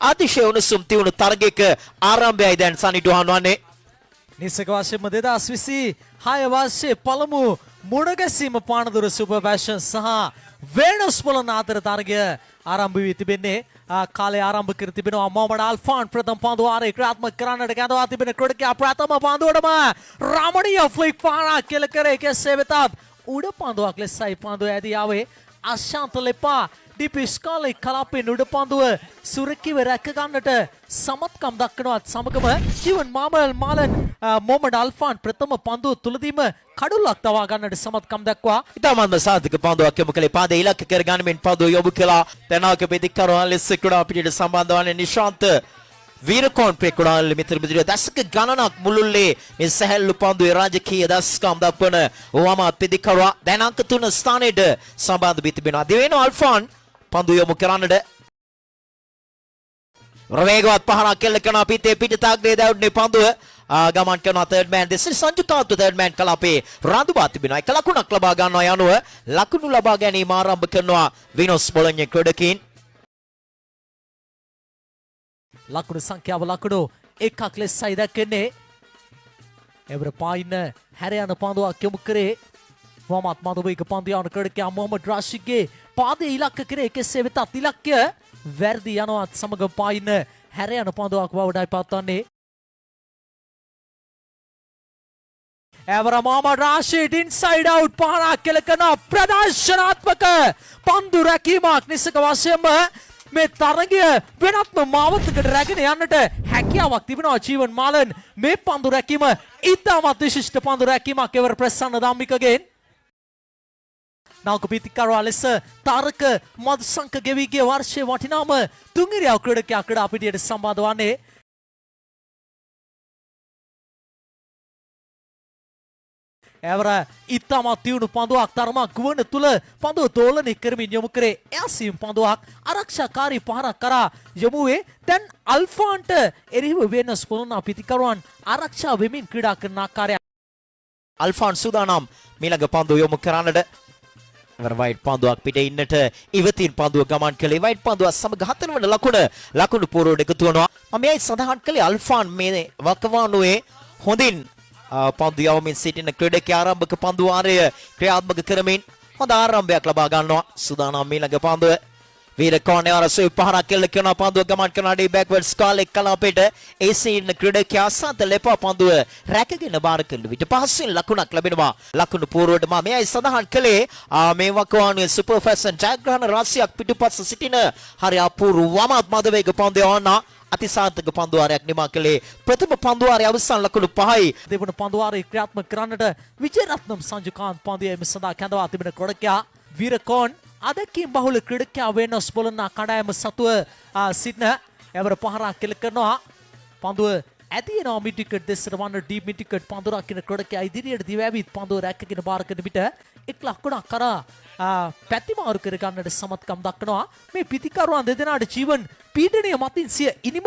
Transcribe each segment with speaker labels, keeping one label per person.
Speaker 1: අතිශය උණුසුම් තියුණු තරගයක ආරම්භයයි දැන් සනිටු හඳුන්වන්නේ.
Speaker 2: නිසක වශයෙන්ම 2026 වර්ෂයේ පළමු මුණගැසීම පානදුර සුපර් පැෂන් සහ වෙනස් පොළොන් අතර තරගය ආරම්භ වී තිබෙන්නේ. කාලය ආරම්භ කර තිබෙනවා. මොහමඩ් අල්ෆාන් ප්‍රථම පන්දුවාරේ ක්‍රියාත්මක කරන්නට කැඳවා තිබෙන ක්‍රීඩකයා ප්‍රථම පන්දුවටම රමණීය ෆ්ලික් පාරක් කෙල කරේ. කෙසේ වෙතත් උඩ පන්දුවක් ලෙසයි පන්දුව ඇදී ආවේ. අශාන්ත ලෙපා ඩිපිස්කාලේ කලාපේ උඩ පන්දුව සුරකිව රැක ගන්නට සමත්කම් දක්වනවත් සමගම ජීවන් මාලන් මොහමඩ් අල්ෆාන් ප්‍රථම පන්දුව තුලදීම කඩුල්ලක් තවා ගන්නට සමත්කම් දක්වා
Speaker 1: ඉතාමත්ම සාධක පන්දුවක් යොමු කළේ. පාදේ ඉලක්ක කර ගනිමින් පන්දුව යොමු කළා. තැනාක පෙදිකරුවන් ලෙස ක්‍රීඩා පිටියට සම්බන්ධ වන්නේ නිශාන්ත වීරකෝන් පෙකුණාල් මිත්‍ර මිත්‍රයෝ දශක ගණනක් මුළුල්ලේ මේ සැහැල්ලු පන්දුවේ රාජකීය දස්කම් දක්වන වමත් පෙදිකරුවා දැන් අංක 3 ස්ථානයට සම්බන්ධ වී තිබෙනවා. දෙවෙනි අල්ෆාන් පන්දුව යොමු කරන්නට වේගවත් පහරක් කෙල්ල කරන පිටේ පිටතාග්‍රේ දැවුනේ පන්දුව ගමන් කරන තර්ඩ් මෑන් දෙසින් සංජුකාන්ත තර්ඩ් මෑන් කලාපේ රඳුපා තිබෙනවා. එක ලකුණක් ලබා ගන්නවා යනුව ලකුණු ලබා ගැනීම ආරම්භ කරනවා විනෝස් බොලොඤ්ඤ ක්‍රීඩකීන්.
Speaker 2: ලකුණු සංඛ්‍යාව ලකුණු එකක් ලෙසයි දක්වන්නේ. එවර පායින්න හැර යන පන්දුවක් යොමු කරේ මොහමඩ් මදුවේග පන්දු යවන ක්‍රීඩකයා මොහමඩ් රාෂිද්ගේ පාදයේ ඉලක්ක කරේ. කෙසේ වෙතත් ඉලක්කය වැරදි යනවත් සමග පායින්න හැර යන පන්දුවක් බවටයි පත්වන්නේ. එවර මොහමඩ් රාෂිද් ඉන්සයිඩ් අවුට් පහරක් කෙල කරන ප්‍රදර්ශනාත්මක පන්දු රැකීමක් නිසක වශයෙන්ම මේ තරගය වෙනත්ම මාවතකට රැගෙන යන්නට හැකියාවක් තිබෙනවා ජීවන් මාලන්. මේ පන්දු රැකීම ඉතාමත් විශිෂ්ට පන්දු රැකීමක් එවර ප්‍රසන්න ධම්මිකගෙන්. නායක පිතිකරුවා ලෙස තාරක මදුසංක ගෙවිගේ වර්ෂයේ වටිනාම තුන්ගිරියව ක්‍රීඩකයා ක්‍රීඩා පිටියට සම්බන්ධ වන්නේ. එවර ඉතාමත් තියුණු පන්දුවක් තරමක් ගුවන තුල පන්දුව තෝලනය කරමින් යොමු කරේ. එයාසීම් පන්දුවක් ආරක්ෂාකාරී පහරක් කරා යොමුවේ. දැන් අල්ෆාන්ට එරෙහිව වෙනස් පොළොන්න පිතිකරුවන් ආරක්ෂා වෙමින් ක්‍රීඩා කරන ආකාරය.
Speaker 1: අල්ෆාන් සූදානම් මීළඟ පන්දුව යොමු කරන්නට. එවර වයිට් පන්දුවක් පිටේ ඉන්නට ඉවතින් පන්දුව ගමන් කළේ. වයිට් පන්දුව සමග 4 වන ලකුණු පූර්වට එකතු වෙනවා. මම මේයි සඳහන් කළේ අල්ෆාන් මේ වකවානුවේ හොඳින් පන්දු යවමින් සිටින ක්‍රීඩකයා ආරම්භක පන්දු වාරය ක්‍රියාත්මක කරමින් හොඳ ආරම්භයක් ලබා ගන්නවා. සූදානම් මීළඟ පන්දුව වීරකෝන් යවරසෙ පහරක් කෙල්ල කරන පන්දුව ගමන් කරන ඩී බෑක්වර්ඩ්ස් කාලේ කලාපේට ඒසී ඉන්න ක්‍රීඩකයා අසන්ත ලෙපා පන්දුව රැකගෙන බාර කරන විට පහසෙන් ලකුණක් ලැබෙනවා. ලකුණු පූර්වට මම මේයි සඳහන් කළේ මේ වකවානුවේ සුපර් ෆැෂන් ජයග්‍රහණ රාශියක් පිටුපස්ස සිටින හරි අපූර්ව වමත් මදවේග පන්දු යවන්න අතිසාර්ථක පන්දුවාරයක් නිමා කළේ. ප්‍රථම පන්දුවාරයේ අවසන් ලකුණු 5යි.
Speaker 2: දෙවන පන්දුවාරයේ ක්‍රියාත්මක කරන්නට විජේරත්නම් සංජුකාන්ත පන්දුවේ සඳහා කැඳවා තිබෙන ක්‍රීඩකයා වීරකෝන් අදකින් බහුල ක්‍රීඩකයා වෙනස් බොලන කණ්ඩායම සතුව සිටින එවර පහරක් කෙල කරනවා. පන්දුව ඇදිනවා මිඩ්විකට් දෙසට වන්න ඩීප් මිඩ්විකට් පන්දුරක් කියන ක්‍රීඩකයා ඉදිරියට දිවැවිත් පන්දුව රැකගෙන බාර කරන විට එක් ලකුණක් කරා පැතිමාරු කර ගන්නට සමත්කම් දක්වනවා. මේ පිතිකරුවන් දෙදෙනාට ජීවන් පීඩනය මතින් සිය ඉනිම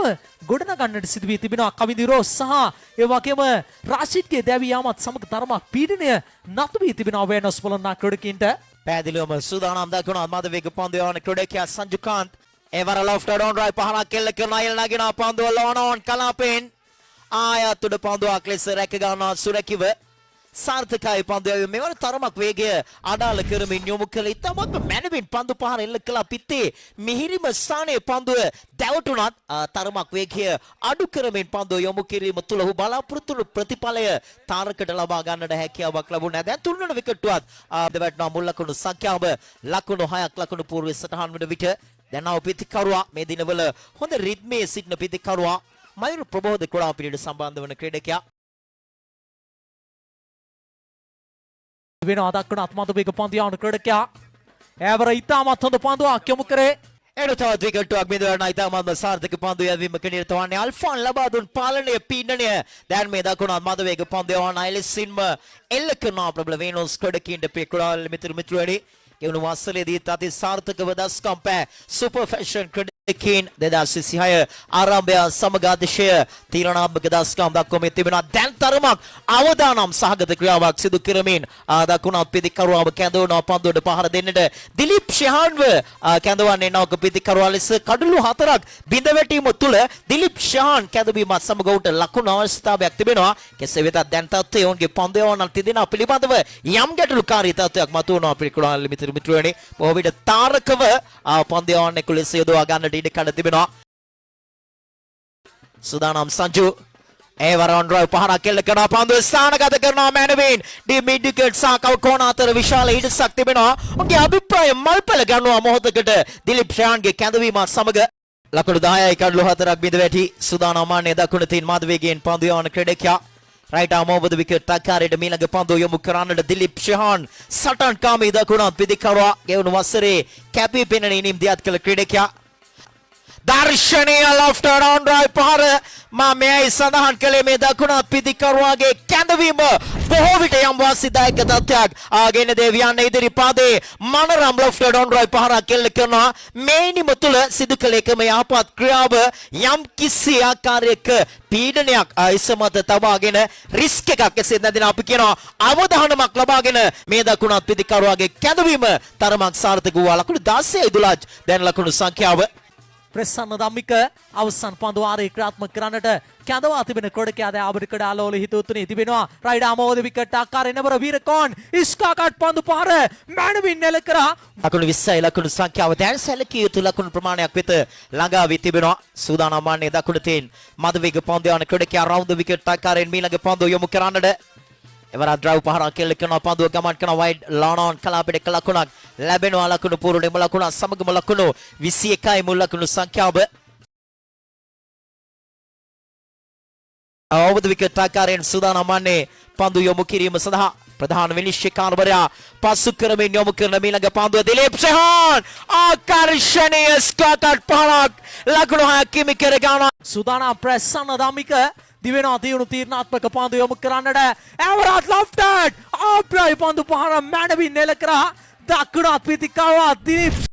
Speaker 2: ගොඩනගන්නට සිදු වී තිබෙනවා. කවිඳු රෝස් සහ ඒ වගේම රාෂිද්ගේ දැවී යාමත් සමග තරමක් පීඩනය නතු වී තිබෙනවා වෙනස් පොළොන්න ක්‍රීඩකීන්ට.
Speaker 1: පැහැදිලිවම සූදානම් දක්වනවා මදවේග පන්දු යවන ක්‍රීඩකයා සංජුකාන්ත්. එවර ලොෆ්ට් ඩවුන් රයි පහරක් කෙල්ල කරන අයල් නගින පන්දුව ලෝනෝන් කලාපෙන් ආයත් උඩ පන්දුවක් ලෙස රැක ගන්නවා සුරකිව. සාර්ථකයි පන්දුව මෙවර තරමක් වේගය අඩාල කරමින් යොමු කළ ඉතාමත් මැනවින් පන්දු පහර එල්ල කළා. පිත්තේ මිහිරිම ස්ථානයේ පන්දුව දැවටුණත් තරමක් වේගය අඩු කරමින් පන්දුව යොමු කිරීම තුළ ඔහු බලාපොරොත්තු වූ ප්‍රතිඵලය තාරකට ලබා ගන්නට හැකියාවක් ලැබුණා. දැන් තුන්වන විකට්ටුවත් දෙවටනා මුල් ලකුණු සංඛ්‍යාව ලකුණු 6ක් ලකුණු පූර්වයේ සටහන් වන විට දැන් ආව පිතිකරුවා මේ දිනවල හොඳ රිද්මයේ සිටින පිතිකරුවා මයුර ප්‍රබෝධ ක්‍රීඩා පිරියට සම්බන්ධ වන ක්‍රීඩකයා
Speaker 2: වෙනවා. දක්වන අත්මදවේග පන්දු යවන ක්‍රීඩකයා එවර ඉතාමත් හොඳ පන්දුවක් යොමු කරේ.
Speaker 1: එනතවත් විකට්ටුවක් බිඳවන ඉතාමත්ම සාර්ථක පන්දු යැවීමක නිරත වන්නේ අල්ෆාන් ලබා දුන් පාලනය පීඩනය දැන් මේ දක්වන අත්මදවේග පන්දු යවන අයලෙසින්ම එල්ල කරනවා ප්‍රබල වෙනෝස් ක්‍රීඩකීන්ට පෙකුරාල් මිතුරු මිත්‍රවනි ගෙවුණු වස්සලේදී අති සාර්ථකව දස්කම් පෑ සුපර් ෆැෂන් එකින් 2026 ආරම්භය සමග අධිශය තීරණාත්මක දස්කම් දක්වමින් තිබෙනවා. දැන් තරමක් අවදානම් සහගත ක්‍රියාවක් සිදු කරමින් දකුණත් පිතිකරුවාව කැඳවනවා පන්දුවට පහර දෙන්නට දිලීප් ශෙහාන්ව කැඳවන්නේ නවක පිතිකරුවා ලෙස කඩලු 4ක් බිඳ වැටීම තුළ දිලීප් ශෙහාන් කැඳවීමත් සමග උට ලකුණු අවශ්‍යතාවයක් තිබෙනවා. කෙසේ වෙතත් දැන් තත්ත්වයේ ඔවුන්ගේ පන්දු යවන්නන් තිදෙනා පිළිබඳව යම් ගැටලුකාරී තත්ත්වයක් මතුවනවා. පිළිකුණාලි මිත්‍රවරුනි බොහෝ විට තාරකව පන්දු යවන්නේ කුලෙස යොදවා ගන්නට ඉඩ කඩ තිබෙනවා. සුදානම් සංජු ඒවරන් රොයි පහරක් කෙල්ල කරනවා පන්දුව ස්ථානගත කරනවා මැනවින් ඩි මිඩ් විකට් සහ කවුකෝණ අතර විශාල ඉඩසක් තිබෙනවා. උන්ගේ අභිප්‍රාය මල්පල ගන්නවා මොහොතකට දිලීප් ශාන්ගේ කැඳවීමත් සමග ලකුණු 10යි කඩලු 4ක් බිඳ වැටි සුදානම් මාන්නේ දකුණු තින් මාධවේගයෙන් පන්දු යවන ක්‍රීඩකයා right arm over the wicket ටක්කාරයට මීළඟ පන්දුව යොමු කරන්නට දිලීප් ශෙහාන් සටන්කාමී දකුණත් පිදිකරුවා ගෙවුණු වසරේ කැපී පෙනෙන ඉනිම් දියත් කළ ක්‍රීඩකයා දර්ශනීය ලොෆ්ට් ඩවුන් ඩ්‍රයිව් පහර මෙයයි සඳහන් කළේ මේ දකුණත් පිදිකරුවාගේ කැඳවීම බොහෝ විට යම් වාසිදායක තත්ත්වයක් ගෙන දෙවියන් ඉදිරි පාදේ මනරම් ලොෆ්ට් ඩවුන් ඩ්‍රයිව් පහරක් කෙල්ල කරනවා. මේ ඉනිම තුළ සිදු කළ එකම යහපත් ක්‍රියාව යම් කිසි ආකාරයක පීඩනයක් ඉසමත තබාගෙන රිස්ක් එකක් එසේ නැතිනම් අපි කියනවා අවධානමක් ලබාගෙන මේ දකුණත් පිදිකරුවාගේ කැඳවීම තරමක් සාර්ථක වූ ලකුණු 16යි දුලාජ් දැන් ලකුණු සංඛ්‍යාව
Speaker 2: ප්‍රසන්න ධම්මික අවසන් පන්දු වාරයේ ක්‍රියාත්මක කරන්නට කැඳවා තිබෙන ක්‍රඩකයාද ආබරිකඩ ආලෝල හිතුතුනේ තිබෙනවා. රයිඩ් ආමෝද විකට් ආකාරයේ නබර වීරකෝන් ඉස්කාකට් පන්දු පාර මැනවින් නෙල කරා
Speaker 1: ලකුණු 20යි ලකුණු සංඛ්‍යාව දැන් සැලකිය යුතු ලකුණු ප්‍රමාණයක් වෙත ළඟා වී තිබෙනවා. සූදානම් වන්නේ දකුණු තින් මදවේග පන්දු යන ක්‍රඩකයා රවුන්ඩ් විකට් ආකාරයෙන් මීළඟ පන්දුව යොමු කරන්නට එවරත් ඩ්‍රයිව් පහරක් කෙල්ල කරනවා පන්දුව ගමන් කරන වයිඩ් ලානෝන් කලාපෙට ලකුණක් ලැබෙනවා. ලකුණු පූර්ණේ මුල ලකුණ සමගම ලකුණු 21යි මුල් ලකුණු සංඛ්‍යාව අවුද විකට් ආකාරයෙන් සූදානම් වන්නේ පන්දු යොමු කිරීම සඳහා ප්‍රධාන විනිශ්චයකාරවරයා පසු කරමින් යොමු කරන මීළඟ පන්දුව දිලීප් ශෙහාන් ආකර්ෂණීය ස්කාකට් පහරක් ලකුණු 6ක් කිමි කර ගන්නවා.
Speaker 2: සූදානම් ප්‍රසන්න ධම්මික දිවෙනවා තියුණු තීරණාත්මක පන්දු යොමු කරන්නට එවරත් ලොෆ්ටඩ් ආප්‍රයි පන්දු පහර මැනවින් නෙල කරා දකුණත් පිතිකරුවා දිලීප්